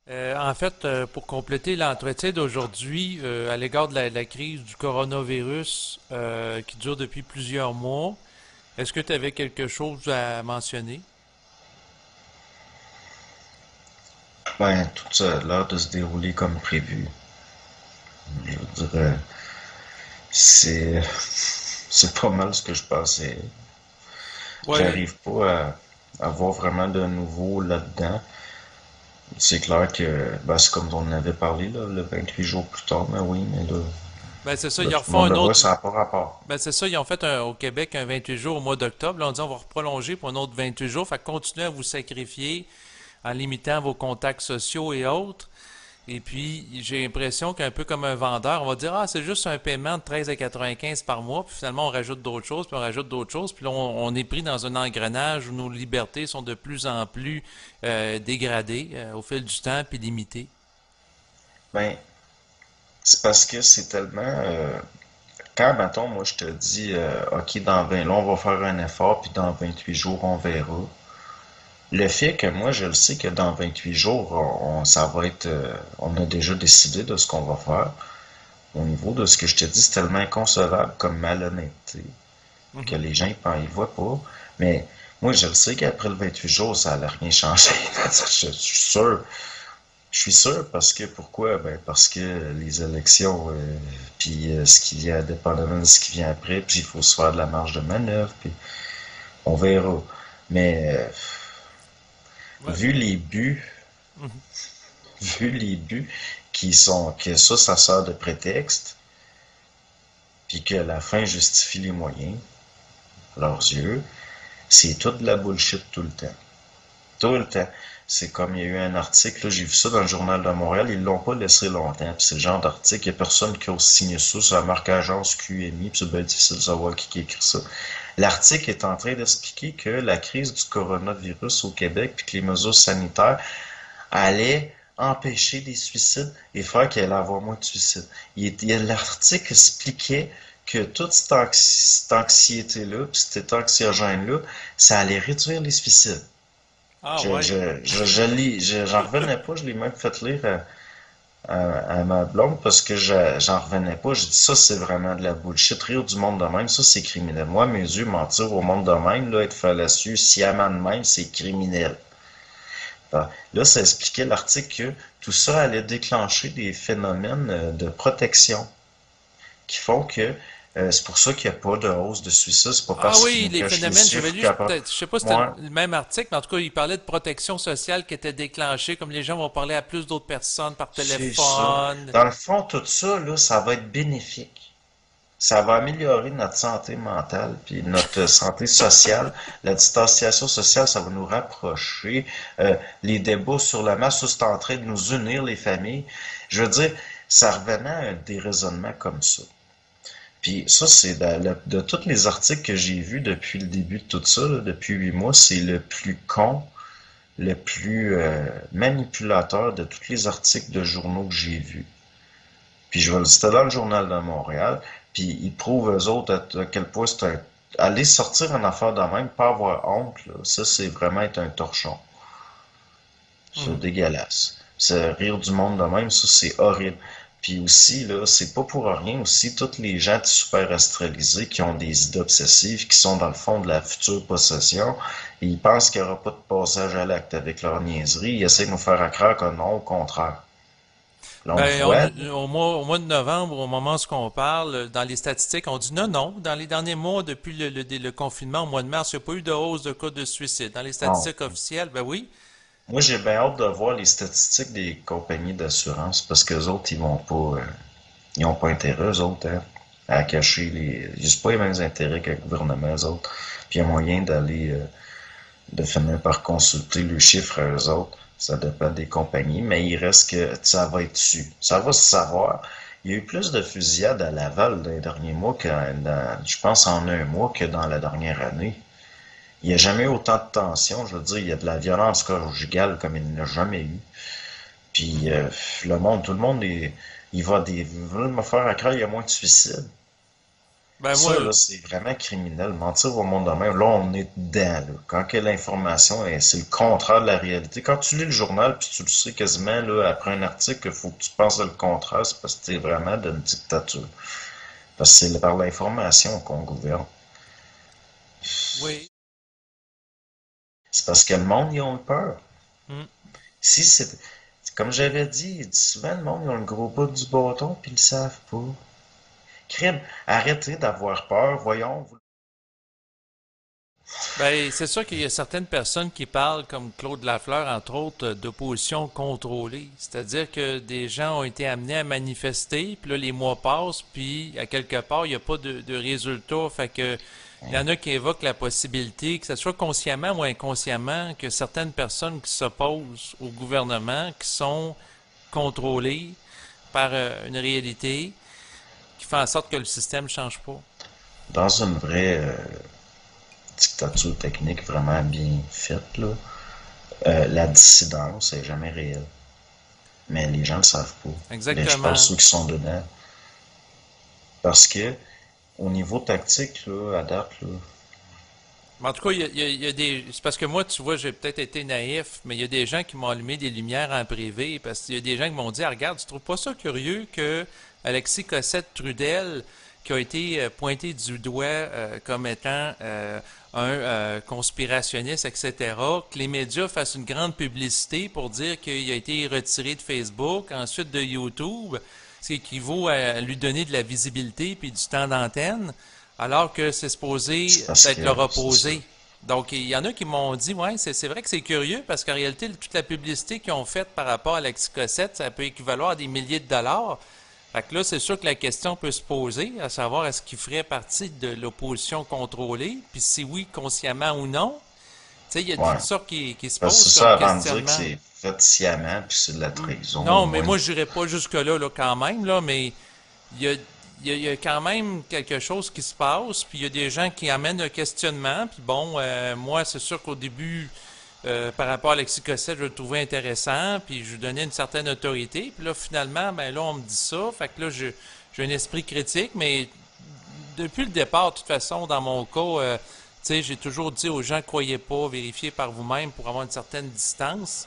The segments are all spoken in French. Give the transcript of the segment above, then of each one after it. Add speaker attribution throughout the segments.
Speaker 1: En fait, pour compléter l'entretien d'aujourd'hui à l'égard de la crise du coronavirus qui dure depuis plusieurs mois, est-ce que tu avais quelque chose à mentionner?
Speaker 2: Ben, tout ça a l'air de se dérouler comme prévu. Je veux dire, c'est, c'est pas mal ce que je pensais.
Speaker 1: Oui,
Speaker 2: J'arrive pas à voir vraiment de nouveau là-dedans. C'est clair que, ben, c'est comme on en avait parlé, là, le 28 jours plus tard, mais oui, mais
Speaker 1: ben c'est ça,
Speaker 2: là,
Speaker 1: ils
Speaker 2: tout
Speaker 1: en
Speaker 2: le
Speaker 1: refont
Speaker 2: monde
Speaker 1: un
Speaker 2: le voit,
Speaker 1: autre.
Speaker 2: ça n'a pas rapport.
Speaker 1: Ben c'est ça, ils ont fait au Québec un 28 jours au mois d'octobre. Là, on dit on va prolonger pour un autre 28 jours. Fait que continuez à vous sacrifier en limitant vos contacts sociaux et autres. Et puis, j'ai l'impression qu'un peu comme un vendeur, on va dire, ah, c'est juste un paiement de 13,95 par mois, puis finalement, on rajoute d'autres choses, puis on rajoute d'autres choses, puis là, on est pris dans un engrenage où nos libertés sont de plus en plus dégradées au fil du temps, puis limitées.
Speaker 2: Ben, c'est parce que c'est tellement, quand, mettons, moi, je te dis, OK, dans 20, là, on va faire un effort, puis dans 28 jours, on verra. Le fait que moi, je le sais que dans 28 jours, ça va être, on a déjà décidé de ce qu'on va faire. Au niveau de ce que je te dis, c'est tellement inconcevable comme malhonnêteté que
Speaker 1: Mhm.
Speaker 2: les gens ils voient pas. Mais moi, je le sais qu'après le 28 jours, ça n'allait rien changer. Je suis sûr. Je suis sûr parce que pourquoi? Ben parce que les élections, puis ce qui vient, dépendamment de ce qui vient après, puis il faut se faire de la marge de manœuvre, puis on verra. Mais
Speaker 1: Ouais.
Speaker 2: vu les buts,
Speaker 1: Mhm.
Speaker 2: vu les buts qui sont que ça sert de prétexte, puis que la fin justifie les moyens, à leurs yeux, c'est toute de la bullshit tout le temps. Tout le temps. C'est comme il y a eu un article, là, j'ai vu ça dans le Journal de Montréal, ils l'ont pas laissé longtemps. Puis c'est le genre d'article, il n'y a personne qui ose signer ça, c'est la marque agence QMI, puis c'est bien difficile de savoir qui écrit ça. L'article est en train d'expliquer que la crise du coronavirus au Québec, puis que les mesures sanitaires allaient empêcher des suicides et faire qu'il allait avoir moins de suicides. L'article expliquait que toute cette anxiété-là, puis cet état anxiogène-là, ça allait réduire les suicides.
Speaker 1: Ah ouais.
Speaker 2: J'en revenais pas, je l'ai même fait lire à ma blonde parce que j'en revenais pas. Je dis ça, c'est vraiment de la bullshit. Rire du monde de même, ça, c'est criminel. Moi, à mes yeux, mentir au monde de même, là, être fallacieux, sciemment de même, c'est criminel. Là, ça expliquait l'article que tout ça allait déclencher des phénomènes de protection qui font que c'est pour ça qu'il n'y a pas de hausse de suicide. C'est pas
Speaker 1: Ah
Speaker 2: parce qu'ils
Speaker 1: oui,
Speaker 2: nous
Speaker 1: les
Speaker 2: cachent les
Speaker 1: phénomènes, j'avais
Speaker 2: chiffres
Speaker 1: lu,
Speaker 2: qu'après.
Speaker 1: peut-être, je sais pas si c'était
Speaker 2: Moi,
Speaker 1: le même article, mais en tout cas, il parlait de protection sociale qui était déclenchée, comme les gens vont parler à plus d'autres personnes par
Speaker 2: c'est ça.
Speaker 1: téléphone.
Speaker 2: Dans le fond, tout ça, là, ça va être bénéfique. Ça va améliorer notre santé mentale, puis notre santé sociale. La distanciation sociale, ça va nous rapprocher. Les débats sur la masse, ça, c'est en train de nous unir, les familles. Je veux dire, ça revenait à un déraisonnement comme ça. Puis ça, c'est de tous les articles que j'ai vus depuis le début de tout ça, là, depuis 8 mois, c'est le plus con, le plus manipulateur de tous les articles de journaux que j'ai vus. Puis c'était dans le journal de Montréal, puis ils prouvent eux autres à quel point c'est un... Aller sortir en affaire de même, pas avoir honte, là, ça c'est vraiment être un torchon. C'est
Speaker 1: Mhm.
Speaker 2: dégueulasse. C'est rire du monde de même, ça c'est horrible. Puis aussi, là, c'est pas pour rien aussi, tous les gens super astralisés qui ont des idées obsessives, qui sont dans le fond de la future possession, et ils pensent qu'il n'y aura pas de passage à l'acte avec leur niaiserie, ils essaient de nous faire croire que non, au contraire. Là, on le
Speaker 1: Ben,
Speaker 2: voit,
Speaker 1: au mois de novembre, au moment où on parle, dans les statistiques, on dit non, non. Dans les derniers mois, depuis le confinement au mois de mars, il n'y a pas eu de hausse de cas de suicide. Dans les
Speaker 2: bon,
Speaker 1: statistiques officielles, ben oui.
Speaker 2: moi, j'ai bien hâte de voir les statistiques des compagnies d'assurance parce que les autres, ils ont pas intérêt, eux autres, hein, à cacher les, ils n'ont pas les mêmes intérêts que le gouvernement, eux autres. Puis il y a moyen de finir par consulter le chiffre à eux autres. Ça dépend des compagnies, mais il reste que ça va être su. Ça va se savoir. Il y a eu plus de fusillades à Laval dans les derniers mois je pense en un mois que dans la dernière année. Il n'y a jamais eu autant de tension. Je veux dire, il y a de la violence conjugale comme il n'y en a jamais eu. Puis
Speaker 1: Mhm.
Speaker 2: le monde, tout le monde est, il va veulent me faire à croire il y a moins de suicides.
Speaker 1: Ben
Speaker 2: Ça,
Speaker 1: moi,
Speaker 2: là, c'est vraiment criminel. Mentir au monde de même, là, on est dedans, là. Quand que l'information c'est le contraire de la réalité. Quand tu lis le journal, puis tu le sais quasiment, là, après un article, il faut que tu penses le contraire, c'est parce que t'es vraiment d'une dictature. Parce que c'est par l'information qu'on gouverne.
Speaker 1: oui.
Speaker 2: C'est parce que le monde, ils ont peur.
Speaker 1: Hmm.
Speaker 2: Si c'est, comme j'avais dit, souvent, le monde, ils ont le gros bout du bâton, puis ils le savent pas. Crime, arrêtez d'avoir peur, voyons.
Speaker 1: Ben, c'est sûr qu'il y a certaines personnes qui parlent, comme Claude Lafleur, entre autres, d'opposition contrôlée. C'est-à-dire que des gens ont été amenés à manifester, puis là, les mois passent, puis à quelque part, il n'y a pas de résultat. Fait que il y en a qui évoquent la possibilité, que ce soit consciemment ou inconsciemment, que certaines personnes qui s'opposent au gouvernement, qui sont contrôlées par une réalité, qui fait en sorte que le système ne change pas.
Speaker 2: Dans une vraie dictature technique vraiment bien faite, là, la dissidence est jamais réelle. Mais les gens le savent pas. Mais je parle de
Speaker 1: Exactement.
Speaker 2: ceux qui sont dedans. Parce que, au niveau tactique, là, à date, là,
Speaker 1: Mais en tout cas, il y a des. C'est parce que moi, tu vois, j'ai peut-être été naïf, mais il y a des gens qui m'ont allumé des lumières en privé, parce qu'il y a des gens qui m'ont dit, ah, regarde, tu trouves pas ça curieux que Alexis Cossette-Trudel, qui a été pointé du doigt comme étant un conspirationniste, etc., que les médias fassent une grande publicité pour dire qu'il a été retiré de Facebook, ensuite de YouTube, ce qui équivaut à lui donner de la visibilité puis du temps d'antenne alors que c'est
Speaker 2: c'est
Speaker 1: supposé
Speaker 2: parce
Speaker 1: d'être
Speaker 2: que
Speaker 1: leur
Speaker 2: c'est ça.
Speaker 1: opposé. Donc, il y en a qui m'ont dit, ouais, c'est vrai que c'est curieux parce qu'en réalité, toute la publicité qu'ils ont faite par rapport à la Cossette, ça peut équivaloir à des milliers de dollars. Fait que là, c'est sûr que la question peut se poser, à savoir est-ce qu'il ferait partie de l'opposition contrôlée, puis si oui, consciemment ou non. Tu sais, il y a toutes
Speaker 2: Ouais.
Speaker 1: sortes qui se
Speaker 2: Parce que
Speaker 1: posent
Speaker 2: c'est
Speaker 1: comme
Speaker 2: ça avant de dire que
Speaker 1: questionnement.
Speaker 2: c'est fait sciemment, puis c'est de la trahison, au
Speaker 1: Non, mais
Speaker 2: moins.
Speaker 1: moi, je n'irais pas jusque-là, là, quand même, là, mais il y a, il y a quand même quelque chose qui se passe, puis il y a des gens qui amènent un questionnement, puis bon, moi, c'est sûr qu'au début, par rapport à Alexis Cossette, je le trouvais intéressant, puis je lui donnais une certaine autorité, puis là, finalement, ben là, on me dit ça, fait que là, j'ai un esprit critique, mais depuis le départ, de toute façon, dans mon cas, tu sais, j'ai toujours dit aux gens, croyez pas, vérifiez par vous-même pour avoir une certaine distance.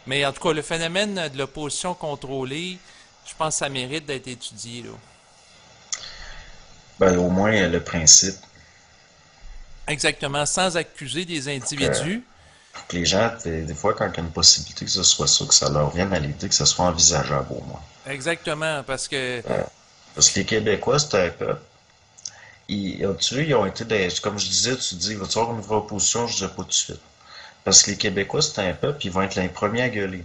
Speaker 1: Mais en tout cas, le phénomène de l'opposition contrôlée, je pense que ça mérite d'être étudié, là.
Speaker 2: Ben, au moins, le principe,
Speaker 1: Exactement, sans accuser des
Speaker 2: pour que,
Speaker 1: individus.
Speaker 2: pour que les gens, des fois, quand il y a une possibilité que ce soit ça, que ça leur vienne à l'idée, que ce soit envisageable, au moins.
Speaker 1: Exactement, parce que,
Speaker 2: Parce que les Québécois, c'est un peuple. Tu vois, ils ont été des, comme je disais, tu dis, va-tu avoir une vraie opposition? Je disais pas tout de suite. Parce que les Québécois, c'est un peuple, ils vont être les premiers à gueuler.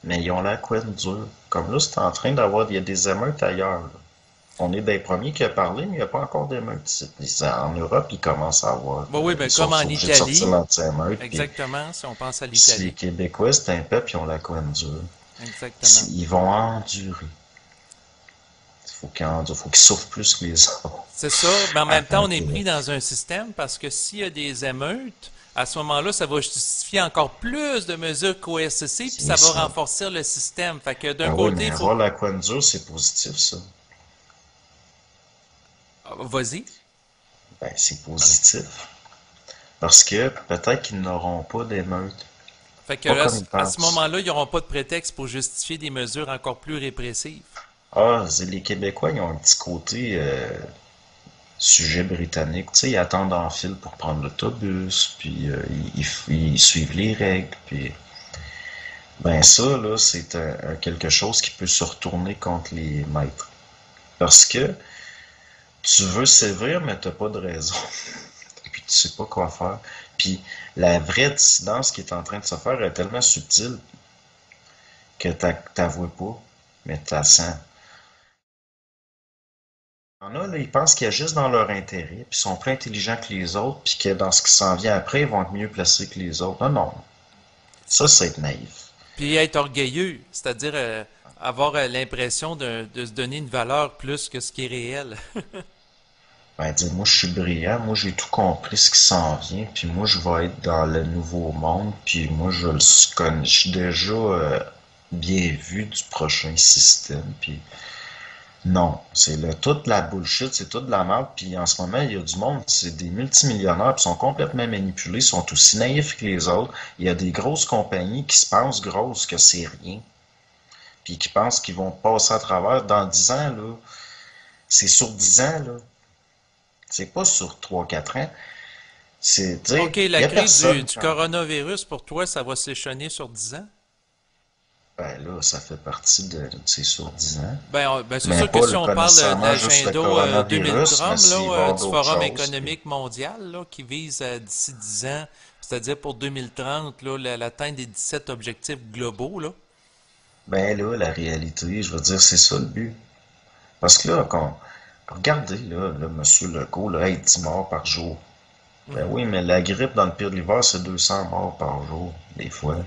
Speaker 2: Mais ils ont la couenne dure. Comme là, c'est en train d'avoir, il y a des émeutes ailleurs, là. On est des premiers qui a parlé, mais il n'y a pas encore d'émeutes ici. En Europe, ils commencent à avoir,
Speaker 1: bah oui,
Speaker 2: ils
Speaker 1: ben,
Speaker 2: sont
Speaker 1: comme en
Speaker 2: obligés de sortir
Speaker 1: Italie,
Speaker 2: l'anti-émeute, puis
Speaker 1: exactement, si on pense à
Speaker 2: si les
Speaker 1: l'Italie.
Speaker 2: Québécois, c'est un peuple, ils ont la couenne dure.
Speaker 1: Exactement.
Speaker 2: Ils vont endurer. Faut qu'ils souffrent plus que les autres.
Speaker 1: C'est ça, mais en même temps,
Speaker 2: Avant
Speaker 1: on est
Speaker 2: que...
Speaker 1: pris dans un système parce que s'il y a des émeutes, à ce moment-là, ça va justifier encore plus de mesures coercitives, puis
Speaker 2: C'est
Speaker 1: ça va
Speaker 2: ça.
Speaker 1: renforcer le système. Fait que d'un
Speaker 2: Ben oui,
Speaker 1: côté,
Speaker 2: mais
Speaker 1: il faut.
Speaker 2: avoir la couenne dure, c'est positif, ça.
Speaker 1: Ah, vas-y.
Speaker 2: Ben, c'est positif. Parce que peut-être qu'ils n'auront pas d'émeute.
Speaker 1: Fait que
Speaker 2: Pas
Speaker 1: là,
Speaker 2: comme ils
Speaker 1: à ce
Speaker 2: pensent.
Speaker 1: moment-là, ils n'auront pas de prétexte pour justifier des mesures encore plus répressives.
Speaker 2: Ah, les Québécois, ils ont un petit côté sujet britannique. Tu sais, ils attendent en file pour prendre l'autobus, puis ils suivent les règles, puis... Ben ça, là, c'est quelque chose qui peut se retourner contre les maîtres. Parce que tu veux sévir, mais t'as pas de raison. Puis tu sais pas quoi faire. Puis la vraie dissidence qui est en train de se faire est tellement subtile que t'avoues pas, mais t'as sens. Il y en a, là, ils pensent qu'il y a juste dans leur intérêt, puis ils sont plus intelligents que les autres, puis que dans ce qui s'en vient après, ils vont être mieux placés que les autres. Non, non. Ça, c'est être naïf.
Speaker 1: Puis être orgueilleux, c'est-à-dire avoir l'impression de se donner une valeur plus que ce qui est réel.
Speaker 2: Ben, dire, moi, je suis brillant, moi, j'ai tout compris ce qui s'en vient, puis moi, je vais être dans le nouveau monde, puis moi, je suis déjà bien vu du prochain système, puis Non, toute la bullshit, c'est toute la merde. Puis en ce moment, il y a du monde, c'est des multimillionnaires, puis sont complètement manipulés, sont aussi naïfs que les autres. Il y a des grosses compagnies qui se pensent grosses, que c'est rien, puis qui pensent qu'ils vont passer à travers dans 10 ans, là. C'est sur 10 ans, là. C'est pas sur 3 4 ans. C'est, tu
Speaker 1: OK,
Speaker 2: sais, il
Speaker 1: la
Speaker 2: y a
Speaker 1: crise
Speaker 2: personne
Speaker 1: du
Speaker 2: quand.
Speaker 1: coronavirus, pour toi, ça va s'échelonner sur 10 ans?
Speaker 2: Ben là, ça fait partie de, c'est sur 10 ans.
Speaker 1: Ben, c'est
Speaker 2: Mais
Speaker 1: sûr que
Speaker 2: pas
Speaker 1: si on
Speaker 2: pas
Speaker 1: parle de
Speaker 2: nécessairement juste le
Speaker 1: l'agenda
Speaker 2: coronavirus, mais
Speaker 1: 2030,
Speaker 2: s'il va y
Speaker 1: là,
Speaker 2: avoir
Speaker 1: du
Speaker 2: d'autres
Speaker 1: Forum
Speaker 2: choses. Puis
Speaker 1: économique mondial, là, qui vise d'ici 10 ans, c'est-à-dire pour 2030, là, l'atteinte des 17 objectifs globaux, là.
Speaker 2: ben là, la réalité, je veux dire, c'est ça le but. Parce que là, regardez, là, Monsieur Legault, là, hey, 10 morts par jour. Ben
Speaker 1: Mhm.
Speaker 2: oui, mais la grippe dans le pire de l'hiver, c'est 200 morts par jour, des fois.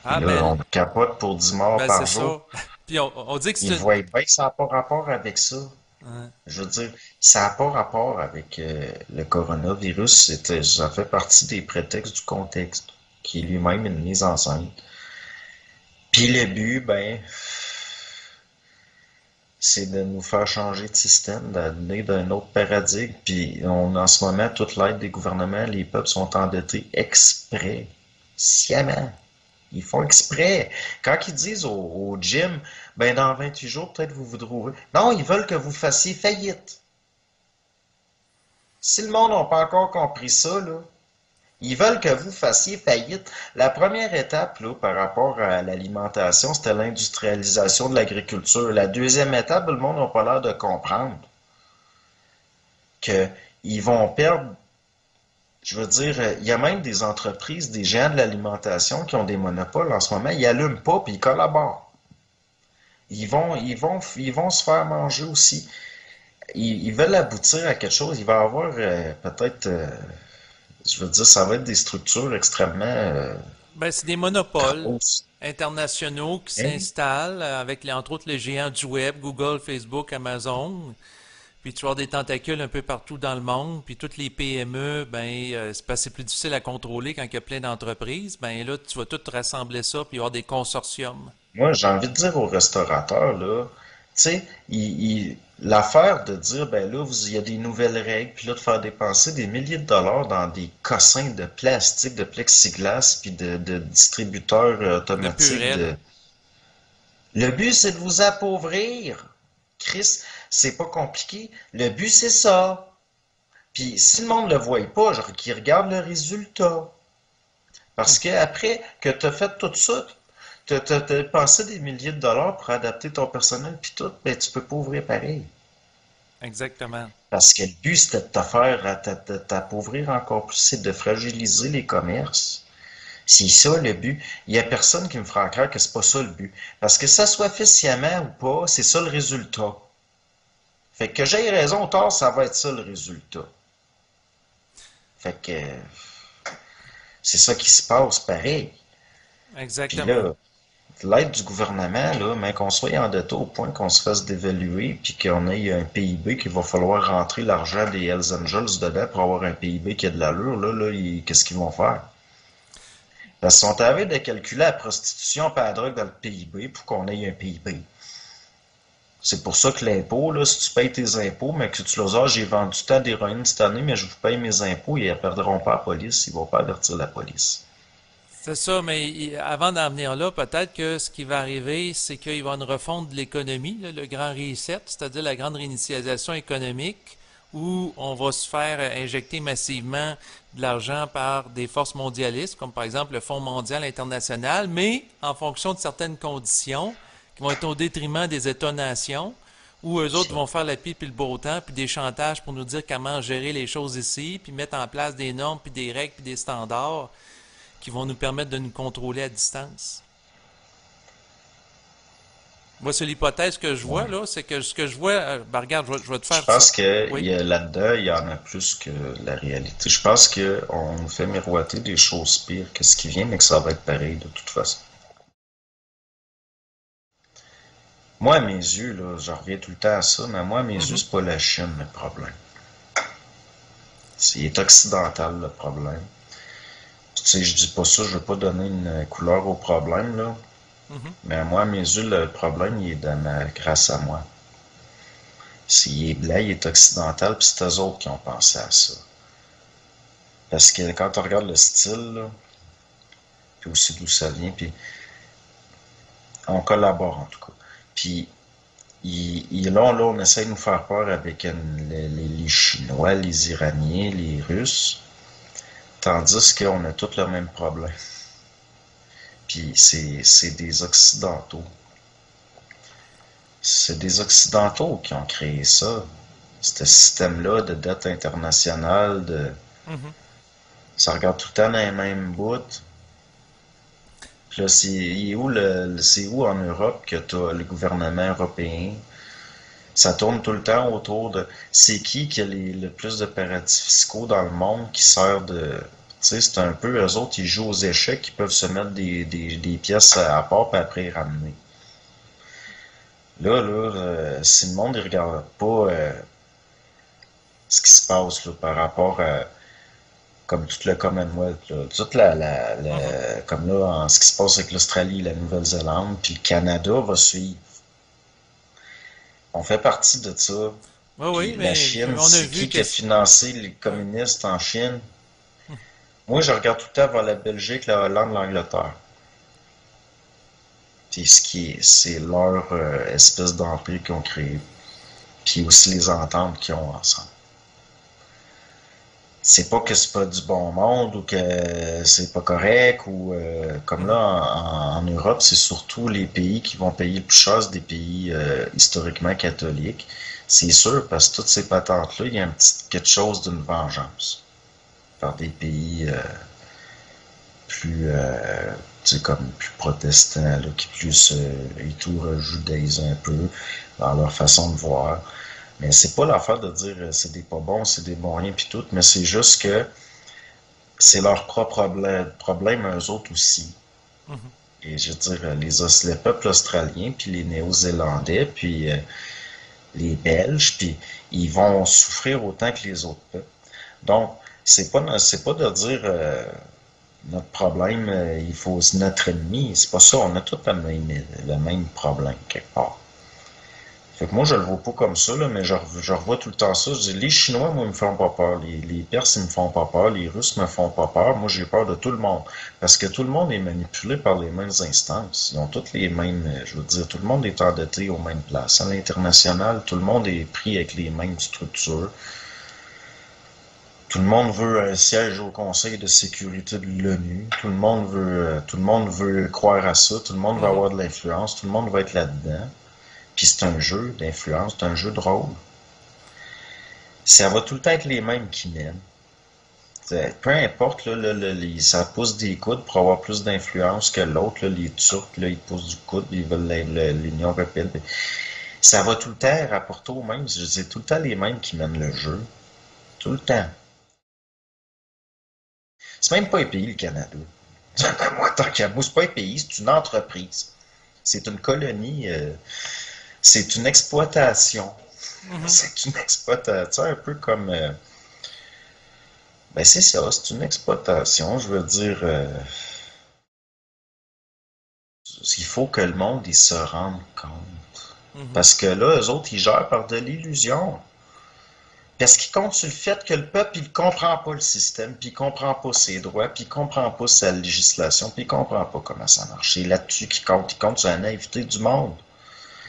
Speaker 2: Puis
Speaker 1: Ah,
Speaker 2: là, on capote pour 10 morts
Speaker 1: ben
Speaker 2: par
Speaker 1: c'est
Speaker 2: jour.
Speaker 1: ça. Puis on dit que
Speaker 2: Ils
Speaker 1: c'est une...
Speaker 2: voient bien que ça n'a pas rapport avec ça.
Speaker 1: Hein.
Speaker 2: Je veux dire, ça n'a pas rapport avec le coronavirus. Ça fait partie des prétextes du contexte, qui est lui-même une mise en scène. Puis le but, ben, c'est de nous faire changer de système, d'amener d'un autre paradigme. Puis en ce moment, toute l'aide des gouvernements, les peuples sont endettés exprès, sciemment. Ils font exprès. Quand ils disent au gym, ben dans 28 jours, peut-être vous voudrez ouvrir. Non, ils veulent que vous fassiez faillite. Si le monde n'a pas encore compris ça, là, ils veulent que vous fassiez faillite. La première étape là, par rapport à l'alimentation, c'était l'industrialisation de l'agriculture. La deuxième étape, le monde n'a pas l'air de comprendre qu'ils vont perdre. Je veux dire, il y a même des entreprises, des géants de l'alimentation qui ont des monopoles en ce moment. Ils n'allument pas puis ils collaborent. Ils vont se faire manger aussi. Ils veulent aboutir à quelque chose. Il va y avoir peut-être, je veux dire, ça va être des structures extrêmement
Speaker 1: Ben, c'est des monopoles
Speaker 2: grosses.
Speaker 1: internationaux qui
Speaker 2: Hein?
Speaker 1: s'installent avec, entre autres, les géants du web, Google, Facebook, Amazon. Puis tu vas avoir des tentacules un peu partout dans le monde. Puis toutes les PME, ben, c'est parce que c'est plus difficile à contrôler quand il y a plein d'entreprises. Ben là, tu vas tout rassembler ça, puis il y avoir des consortiums.
Speaker 2: Moi, j'ai envie de dire aux restaurateurs, là, tu sais, l'affaire de dire, ben là, il y a des nouvelles règles, puis là, de faire dépenser des milliers de dollars dans des cossins de plastique, de plexiglas, puis de distributeurs
Speaker 1: De
Speaker 2: automatiques
Speaker 1: purée.
Speaker 2: de... Le but, c'est de vous appauvrir. Chris, c'est pas compliqué. Le but, c'est ça. Puis si le monde le voit pas, genre, qu'il regarde le résultat. Parce que après que tu as fait tout ça, t'as dépensé des milliers de dollars pour adapter ton personnel puis tout, ben tu peux pas ouvrir pareil.
Speaker 1: Exactement.
Speaker 2: Parce que le but, c'était de te faire t'appauvrir encore plus, c'est de fragiliser les commerces. C'est ça le but. Il y a personne qui me fera croire que c'est pas ça le but. Parce que ça soit fait sciemment ou pas, c'est ça le résultat. Fait que j'ai raison ou tort, ça va être ça le résultat. Fait que c'est ça qui se passe pareil. Puis
Speaker 1: Exactement.
Speaker 2: là, l'aide du gouvernement, là, mais qu'on soit endetté au point qu'on se fasse dévaluer, puis qu'on ait un PIB qu'il va falloir rentrer l'argent des Hells Angels dedans pour avoir un PIB qui a de l'allure, qu'est-ce qu'ils vont faire? Parce qu'ils sont arrivés de calculer la prostitution et la drogue dans le PIB pour qu'on ait un PIB. C'est pour ça que l'impôt, là, si tu payes tes impôts, mais que tu leur dis, ah, j'ai vendu tant d'héroïne cette année, mais je vous paye mes impôts, ils ne perdront pas la police, ils ne vont pas avertir la police.
Speaker 1: C'est ça, mais avant d'en venir là, peut-être que ce qui va arriver, c'est qu'il va y avoir une refonte de l'économie, là, le grand reset, c'est-à-dire la grande réinitialisation économique, où on va se faire injecter massivement de l'argent par des forces mondialistes, comme par exemple le Fonds mondial international, mais en fonction de certaines conditions qui vont être au détriment des États-nations, où eux autres
Speaker 2: Ça.
Speaker 1: vont faire la pipe puis le beau temps, puis des chantages pour nous dire comment gérer les choses ici, puis mettre en place des normes, puis des règles, puis des standards qui vont nous permettre de nous contrôler à distance. Moi, c'est l'hypothèse que je vois,
Speaker 2: Ouais.
Speaker 1: là, c'est que ce que je vois, ben, regarde, je vais te
Speaker 2: Je
Speaker 1: faire ça.
Speaker 2: pense que
Speaker 1: Oui.
Speaker 2: là-dedans, il y en a plus que la réalité. Je pense qu'on nous fait miroiter des choses pires que ce qui vient, mais que ça va être pareil de toute façon. Moi, à mes yeux, là, je reviens tout le temps à ça, mais moi, à mes yeux,
Speaker 1: Mhm.
Speaker 2: c'est pas la Chine le problème. C'est occidental le problème. Tu sais, je dis pas ça, je veux pas donner une couleur au problème, là.
Speaker 1: Mhm.
Speaker 2: Mais moi, à mes yeux, le problème, il est dans grâce à moi. S'il est blanc, il est occidental, puis c'est eux autres qui ont pensé à ça. Parce que quand on regarde le style, là, puis aussi d'où ça vient, puis on collabore en tout cas. Puis là, on essaie de nous faire peur avec les Chinois, les Iraniens, les Russes, tandis qu'on a tous le même problème. Puis c'est des Occidentaux. C'est des Occidentaux qui ont créé ça. Ce système-là de dette internationale,
Speaker 1: Mhm.
Speaker 2: ça regarde tout le temps dans les mêmes bouts. Puis là, c'est où en Europe que tu as le gouvernement européen? Ça tourne tout le temps autour de c'est qui a le plus de paradis fiscaux dans le monde qui sert de. Tu sais, c'est un peu eux autres, ils jouent aux échecs, ils peuvent se mettre des pièces à part puis après les ramener. Si le monde ne regarde pas ce qui se passe là, par rapport à comme tout le Commonwealth, là, toute
Speaker 1: Mhm.
Speaker 2: comme là, en ce qui se passe avec l'Australie, la Nouvelle-Zélande, puis le Canada va suivre. On fait partie de ça.
Speaker 1: Oui,
Speaker 2: Puis
Speaker 1: oui,
Speaker 2: la
Speaker 1: mais
Speaker 2: Chine,
Speaker 1: on a
Speaker 2: c'est
Speaker 1: vu
Speaker 2: qui a
Speaker 1: que...
Speaker 2: financé les
Speaker 1: Ouais.
Speaker 2: communistes en Chine? Moi, je regarde tout le temps vers la Belgique, la Hollande, l'Angleterre. Puis c'est leur espèce d'empire qu'ils ont créé. Puis aussi les ententes qu'ils ont ensemble. C'est pas que c'est pas du bon monde ou que c'est pas correct ou comme là
Speaker 1: Mhm.
Speaker 2: en Europe, c'est surtout les pays qui vont payer le plus cher, c'est des pays historiquement catholiques. C'est sûr parce que toutes ces patentes-là, il y a un petit quelque chose d'une vengeance par des pays plus tu sais, comme plus protestants, là, qui plus ils tout judaïsent un peu dans leur façon de voir. Mais c'est pas l'affaire de dire c'est des pas bons, c'est des bons rien puis tout, mais c'est juste que c'est leur propre problème eux autres aussi.
Speaker 1: Mhm.
Speaker 2: Et je veux dire, les peuples australiens, puis les Néo-Zélandais, puis les Belges, puis ils vont souffrir autant que les autres peuples. Donc, c'est pas de dire notre problème, il faut notre ennemi. C'est pas ça. On a tous le même problème quelque part. Fait que moi, je le vois pas comme ça, là, mais je revois tout le temps ça. Je dis, les Chinois, moi, ils me font pas peur. Les Perses, ils me font pas peur. Les Russes me font pas peur. Moi, j'ai peur de tout le monde. Parce que tout le monde est manipulé par les mêmes instances. Ils ont toutes les mêmes, je veux dire, tout le monde est endetté aux mêmes places. À l'international, tout le monde est pris avec les mêmes structures. Tout le monde veut un siège au Conseil de sécurité de l'ONU. Tout le monde veut croire à ça. Tout le monde veut
Speaker 1: Mhm.
Speaker 2: avoir de l'influence. Tout le monde veut être là-dedans. Puis c'est un jeu d'influence, c'est un jeu de rôle. Ça va tout le temps être les mêmes qui mènent. Peu importe, ça pousse des coudes pour avoir plus d'influence que l'autre. Les Turcs, là, ils poussent du coude, ils veulent l'Union européenne. Ça va tout le temps rapporter aux mêmes. C'est tout le temps les mêmes qui mènent le jeu. Tout le temps. C'est même pas un pays, le Canada. Moi, tant qu'à moi, c'est pas un pays, c'est une entreprise. C'est une colonie, c'est une exploitation.
Speaker 1: Mhm.
Speaker 2: C'est une exploitation, un peu comme ben c'est ça, c'est une exploitation. Je veux dire, il faut que le monde il se rende compte.
Speaker 1: Mhm.
Speaker 2: Parce que là, eux autres, ils gèrent par de l'illusion. Parce qu'ils comptent sur le fait que le peuple, il comprend pas le système, puis il comprend pas ses droits, puis il comprend pas sa législation, puis il comprend pas comment ça marche. C'est là-dessus qu'ils comptent. Ils comptent sur la naïveté du monde.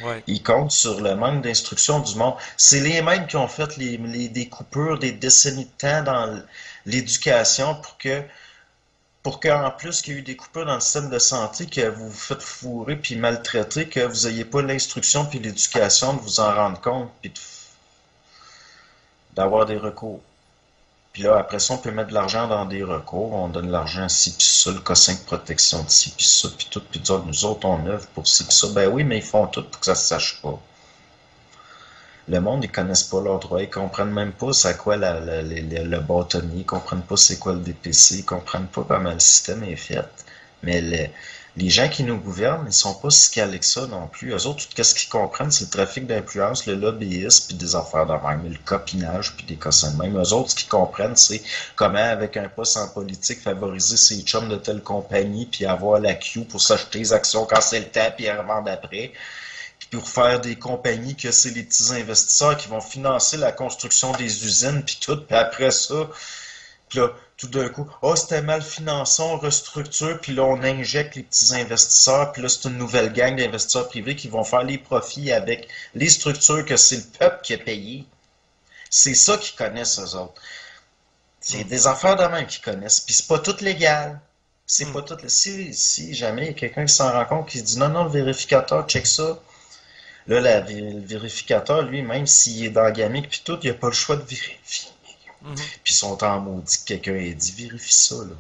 Speaker 1: Ouais.
Speaker 2: Ils comptent sur le manque d'instruction du monde. C'est les mêmes qui ont fait des coupures des décennies de temps dans l'éducation pour qu'en plus qu'il y ait eu des coupures dans le système de santé, que vous vous faites fourrer puis maltraiter, que vous n'ayez pas l'instruction puis l'éducation de vous en rendre compte puis d'avoir des recours. Puis là, après ça, on peut mettre de l'argent dans des recours, on donne l'argent ci puis ça, le cossin de protection de ci puis ça, puis tout, puis nous autres, on œuvre pour ci puis ça. Ben oui, mais ils font tout pour que ça se sache pas. Le monde, ils connaissent pas leurs droits, ils comprennent même pas c'est quoi le bâtonnier, ils comprennent pas c'est quoi le DPC, ils comprennent pas comment le système est fait. Mais les gens qui nous gouvernent, ils sont pas si calés que ça non plus. Eux autres, tout ce qu'ils comprennent, c'est le trafic d'influence, le lobbyisme, puis des affaires de même, le copinage, puis des cossins de même. Eux autres, ce qu'ils comprennent, c'est comment, avec un poste en politique, favoriser ses chums de telle compagnie, puis avoir la queue pour s'acheter les actions quand c'est le temps, puis les revendre après pour faire des compagnies que c'est les petits investisseurs qui vont financer la construction des usines, puis tout, puis après ça, puis là, tout d'un coup, oh, c'était mal financé, on restructure, puis là, on injecte les petits investisseurs, puis là, c'est une nouvelle gang d'investisseurs privés qui vont faire les profits avec les structures que c'est le peuple qui a payé. C'est ça qu'ils connaissent, eux autres. C'est
Speaker 1: Hum,
Speaker 2: des affaires de même qu'ils connaissent, puis c'est pas tout légal. C'est
Speaker 1: hum.
Speaker 2: pas tout. Si jamais il y a quelqu'un qui s'en rend compte, qui se dit non, non, le vérificateur, check ça. Là, le vérificateur, lui, même s'il est dans la gamique puis tout, il n'a pas le choix de vérifier.
Speaker 1: Mhm.
Speaker 2: Puis ils sont en maudit que quelqu'un ait dit vérifie ça, là.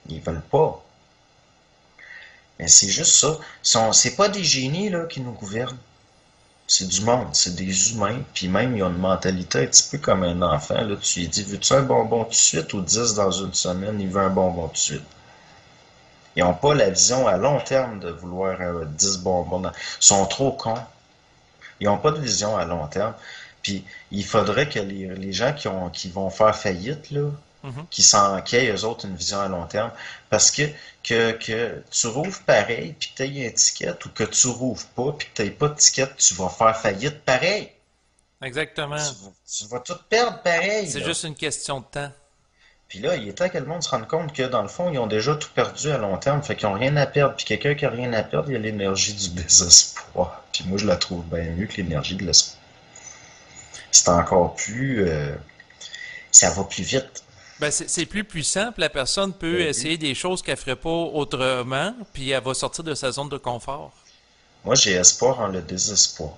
Speaker 2: Ils veulent pas. Mais c'est juste ça. C'est pas des génies là, qui nous gouvernent. C'est du monde, c'est des humains. Puis même, ils ont une mentalité un petit peu comme un enfant. Là. Tu lui dis, veux-tu un bonbon tout de suite ou 10 dans une semaine? Il veut un bonbon tout de suite. Ils n'ont pas la vision à long terme de vouloir 10 bonbons. Ils sont trop cons. Ils n'ont pas de vision à long terme. Puis il faudrait que les gens qui vont faire faillite, là,
Speaker 1: Mhm.
Speaker 2: qui aient eux autres une vision à long terme. Parce que tu rouvres pareil, puis que tu aies une étiquette, ou que tu rouvres pas, puis que tu n'aies pas d'étiquette, tu vas faire faillite pareil.
Speaker 1: Exactement.
Speaker 2: Tu vas tout perdre pareil,
Speaker 1: C'est
Speaker 2: là.
Speaker 1: juste une question de temps.
Speaker 2: Puis là, il est temps que le monde se rende compte que, dans le fond, ils ont déjà tout perdu à long terme, fait qu'ils ont rien à perdre. Puis quelqu'un qui a rien à perdre, il a l'énergie du désespoir. Puis moi, je la trouve bien mieux que l'énergie de l'espoir. C'est encore plus... ça va plus vite.
Speaker 1: Ben, c'est plus puissant, puis la personne peut
Speaker 2: Ben oui.
Speaker 1: essayer des choses qu'elle ferait pas autrement, puis elle va sortir de sa zone de confort.
Speaker 2: Moi, j'ai espoir en le désespoir.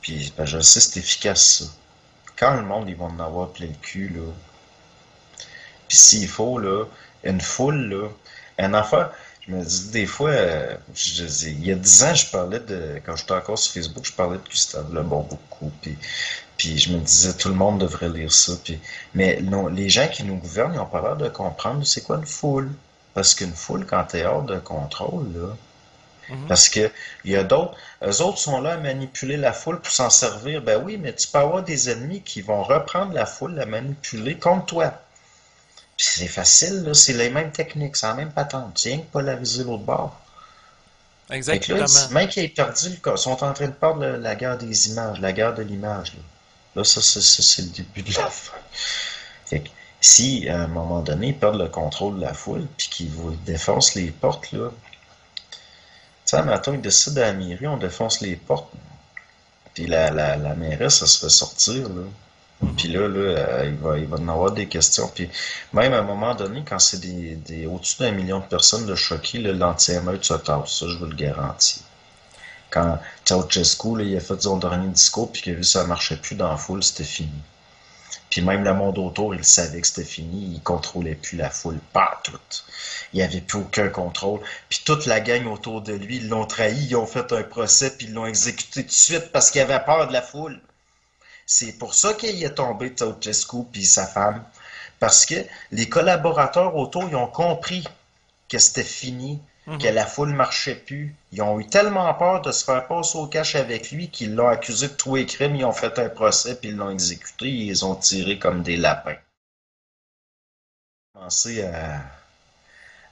Speaker 2: Puis ben, je sais c'est efficace, ça. Quand le monde, ils vont en avoir plein le cul, là. Puis s'il faut, là, une foule, là, une affaire, je me dis des fois, il y a 10 ans, je parlais de, quand j'étais encore sur Facebook, je parlais de Gustave Le Bon beaucoup, puis je me disais, tout le monde devrait lire ça, puis, mais non, les gens qui nous gouvernent, ils ont pas l'air de comprendre c'est quoi une foule. Parce qu'une foule, quand t'es hors de contrôle, là,
Speaker 1: Mhm.
Speaker 2: parce que il y a d'autres, eux autres sont là à manipuler la foule pour s'en servir. Ben oui, mais tu peux avoir des ennemis qui vont reprendre la foule, la manipuler contre toi. Puis c'est facile, là, c'est les mêmes techniques, c'est la même patente. C'est rien que polariser l'autre bord. Fait que là,
Speaker 1: Exactement.
Speaker 2: même qu'ils aient perdu, ils sont en train de perdre la guerre des images, la guerre de l'image. Là, ça, c'est le début de la fin. Fait que si, à un moment donné, ils perdent le contrôle de la foule, puis qu'ils vous défoncent les portes, là, tu sais, mettons, ils décident à la mairie, on défonce les portes, puis la mairesse, elle se fait sortir, là.
Speaker 1: Mhm.
Speaker 2: Puis là, il va en avoir des questions. Puis même à un moment donné, quand c'est au-dessus d'un million de personnes de choquées, là, l'anti-émeute se tasse. Ça, je vous le garantis. Quand Ceausescu, là, il a fait son dernier discours, puis qu'il a vu que ça marchait plus dans la foule, c'était fini. Puis même le monde autour, il savait que c'était fini, il contrôlait plus la foule, pas tout. Il n'y avait plus aucun contrôle. Puis toute la gang autour de lui, ils l'ont trahi, ils ont fait un procès, puis ils l'ont exécuté tout de suite parce qu'il avait peur de la foule. C'est pour ça qu'il est tombé Ceausescu puis sa femme. Parce que les collaborateurs autour, ils ont compris que c'était fini, que
Speaker 1: Mhm.
Speaker 2: la foule marchait plus. Ils ont eu tellement peur de se faire passer au cash avec lui qu'ils l'ont accusé de tous les crimes, ils ont fait un procès puis ils l'ont exécuté, ils les ont tirés comme des lapins. Commencé à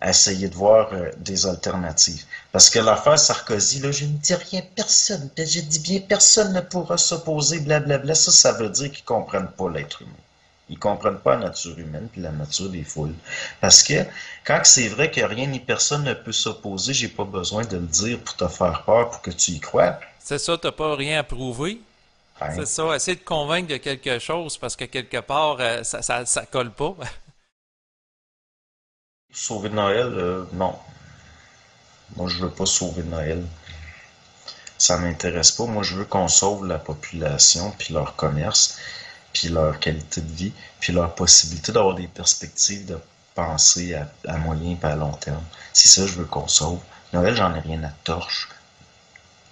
Speaker 2: essayer de voir des alternatives. Parce que l'affaire Sarkozy, là, je ne dis rien, personne, je dis bien personne ne pourra s'opposer, blablabla. Ça veut dire qu'ils comprennent pas l'être humain. Ils comprennent pas la nature humaine puis la nature des foules. Parce que quand c'est vrai que rien ni personne ne peut s'opposer, j'ai pas besoin de le dire pour te faire peur, pour que tu y crois.
Speaker 1: C'est ça, t'as pas rien à prouver. C'est
Speaker 2: Hein?
Speaker 1: ça, essayer de convaincre de quelque chose parce que quelque part, ça colle pas.
Speaker 2: Sauver Noël, non. Moi, je veux pas sauver Noël. Ça m'intéresse pas. Moi, je veux qu'on sauve la population, puis leur commerce, puis leur qualité de vie, puis leur possibilité d'avoir des perspectives de penser à moyen et à long terme. C'est ça que je veux qu'on sauve. Noël, j'en ai rien à torche.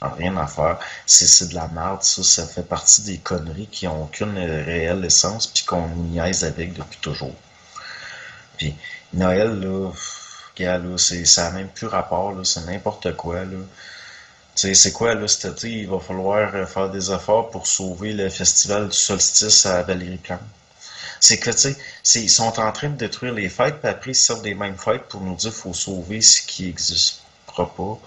Speaker 2: J'en ai rien à faire. C'est de la merde, ça. Ça fait partie des conneries qui ont aucune réelle essence, puis qu'on nous niaise avec depuis toujours. Puis Noël, là, gars, là, ça n'a même plus rapport, là. C'est n'importe quoi, là. Tu sais, c'est quoi, là, cet été, il va falloir faire des efforts pour sauver le festival du solstice à Valérie Plante. C'est que, tu sais, ils sont en train de détruire les fêtes, puis après, ils sortent des mêmes fêtes pour nous dire qu'il faut sauver ce qui n'existera pas.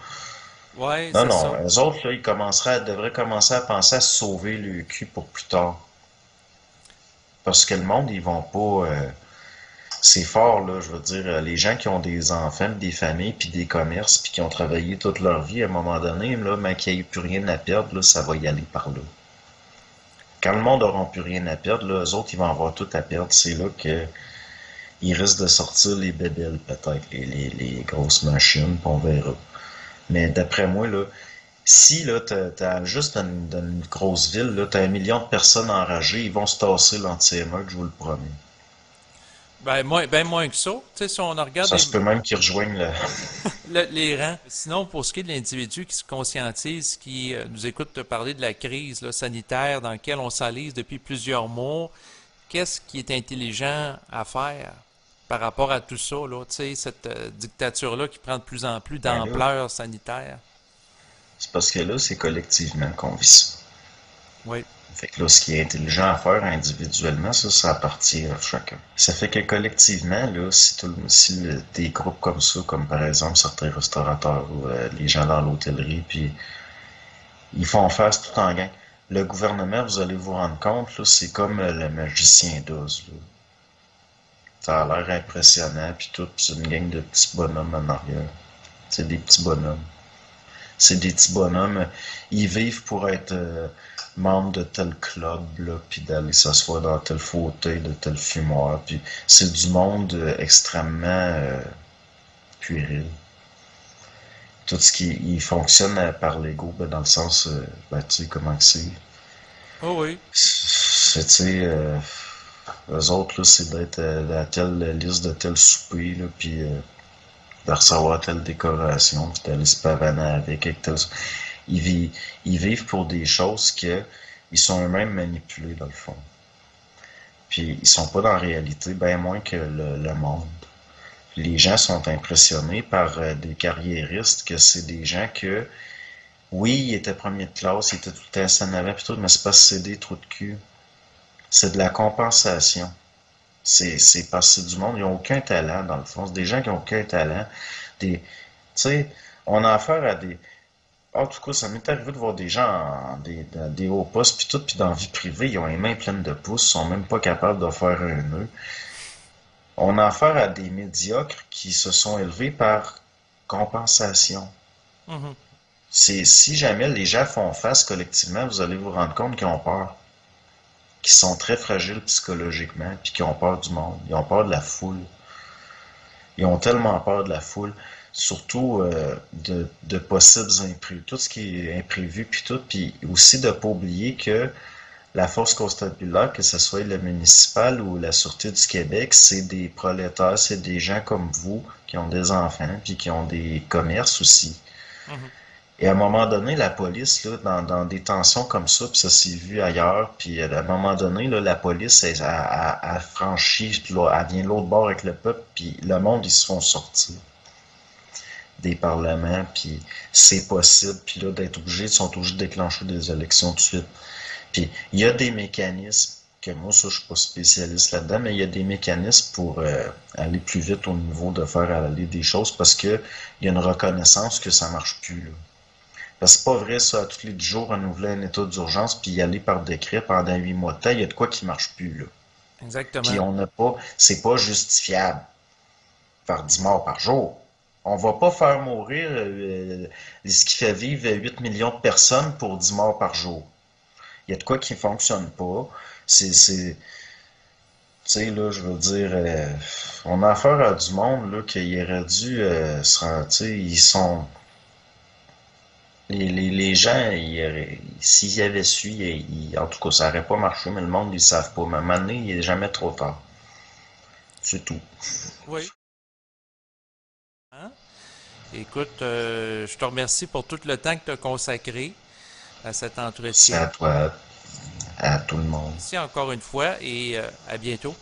Speaker 1: Ouais,
Speaker 2: Non,
Speaker 1: c'est
Speaker 2: non,
Speaker 1: ça.
Speaker 2: eux autres, là, devraient commencer à penser à se sauver le cul pour plus tard. Parce que le monde, ils vont pas. C'est fort, là, je veux dire, les gens qui ont des enfants, des familles, puis des commerces, puis qui ont travaillé toute leur vie, à un moment donné, là, mais qu'il n'y ait plus rien à perdre, là, ça va y aller par là. Quand le monde n'aura plus rien à perdre, là, eux autres, ils vont avoir tout à perdre. C'est là que ils risquent de sortir les bébelles, peut-être, les grosses machines, puis on verra. Mais d'après moi, là, si là, t'as juste dans une grosse ville, là, t'as 1 million de personnes enragées, ils vont se tasser l'anti-émeute, je vous le promets.
Speaker 1: Ben moins que ça. Tu sais, si on regarde
Speaker 2: Ça se peut même qu'ils rejoignent le.
Speaker 1: les rangs. Sinon, pour ce qui est de l'individu qui se conscientise, qui nous écoute te parler de la crise là, sanitaire dans laquelle on s'enlise depuis plusieurs mois, qu'est-ce qui est intelligent à faire par rapport à tout ça, là, tu sais, cette dictature-là qui prend de plus en plus
Speaker 2: Ben là,
Speaker 1: d'ampleur sanitaire?
Speaker 2: c'est parce que là, c'est collectivement qu'on vit ça.
Speaker 1: Oui.
Speaker 2: Fait que là, ce qui est intelligent à faire individuellement, ça appartient à chacun. Ça fait que collectivement, là, si des groupes comme ça, comme par exemple certains restaurateurs ou les gens dans l'hôtellerie, puis ils font face tout en gang. Le gouvernement, vous allez vous rendre compte, là, c'est comme le magicien d'Oz, là. Ça a l'air impressionnant, puis tout, c'est une gang de petits bonhommes en arrière. C'est des petits bonhommes. C'est des petits bonhommes. Ils vivent pour être membres de tel club, là, puis d'aller s'asseoir dans tel fauteuil, de tel fumoir. Puis c'est du monde extrêmement puéril. Tout ce qui il fonctionne par l'ego, ben, dans le sens, ben, tu sais comment que c'est.
Speaker 1: Oh oui.
Speaker 2: Tu sais, eux autres, là, c'est d'être à telle liste de tel souper, là, puis de recevoir telle décoration, puis d'aller se pavaner avec tel. Ils vivent, ils vivent pour des choses que ils sont eux-mêmes manipulés, dans le fond. Puis ils sont pas dans la réalité, bien moins que le monde. Les gens sont impressionnés par des carriéristes que c'est des gens que, oui, ils étaient premiers de classe, ils étaient tout le temps assis en avant, puis tout, mais c'est parce que c'est des trous de cul. C'est de la compensation. C'est parce que c'est du monde, ils n'ont aucun talent, dans le fond. C'est des gens qui n'ont aucun talent. Tu sais, on a affaire à des. En tout cas, ça m'est arrivé de voir des gens dans des hauts postes, puis tout, puis dans la vie privée, ils ont les mains pleines de pouces, ils sont même pas capables de faire un nœud. On a affaire à des médiocres qui se sont élevés par compensation.
Speaker 1: Mhm.
Speaker 2: C'est si jamais les gens font face collectivement, vous allez vous rendre compte qu'ils ont peur, qu'ils sont très fragiles psychologiquement, puis qu'ils ont peur du monde, ils ont peur de la foule. Ils ont tellement peur de la foule, surtout de possibles imprévus, tout ce qui est imprévu, puis tout, puis aussi de ne pas oublier que la force constabulaire, que ce soit le municipal ou la Sûreté du Québec, c'est des prolétaires, c'est des gens comme vous qui ont des enfants, puis qui ont des commerces aussi.
Speaker 1: Mhm.
Speaker 2: Et à un moment donné, la police, là, dans des tensions comme ça, puis ça s'est vu ailleurs, puis à un moment donné, là, la police, elle franchit, là, elle vient de l'autre bord avec le peuple, puis le monde, ils se font sortir des parlements, puis c'est possible, puis là, d'être obligés, ils sont obligés de déclencher des élections tout de suite. Puis il y a des mécanismes, que moi, ça, je suis pas spécialiste là-dedans, mais il y a des mécanismes pour aller plus vite au niveau de faire aller des choses, parce que il y a une reconnaissance que ça marche plus, là. Parce que c'est pas vrai, ça, à tous les 10 jours, renouveler un état d'urgence puis y aller par décret pendant 8 mois de temps, il y a de quoi qui marche plus, là. Puis
Speaker 1: Exactement.
Speaker 2: on n'a pas, c'est pas justifiable faire 10 morts par jour. On va pas faire mourir ce qui fait vivre 8 millions de personnes pour 10 morts par jour. Il y a de quoi qui fonctionne pas. Tu sais, là, je veux dire, on a affaire à du monde, là, qui aurait dû tu sais, ils sont. Les gens, s'ils avaient su, en tout cas, ça n'aurait pas marché, mais le monde, ils ne savent pas. Mais à un moment donné, il n'est jamais trop tard. C'est tout.
Speaker 1: Oui. Hein? Écoute, je te remercie pour tout le temps que tu as consacré à cet
Speaker 2: C'est
Speaker 1: entretien.
Speaker 2: à toi, à tout le monde.
Speaker 1: Merci encore une fois et à bientôt.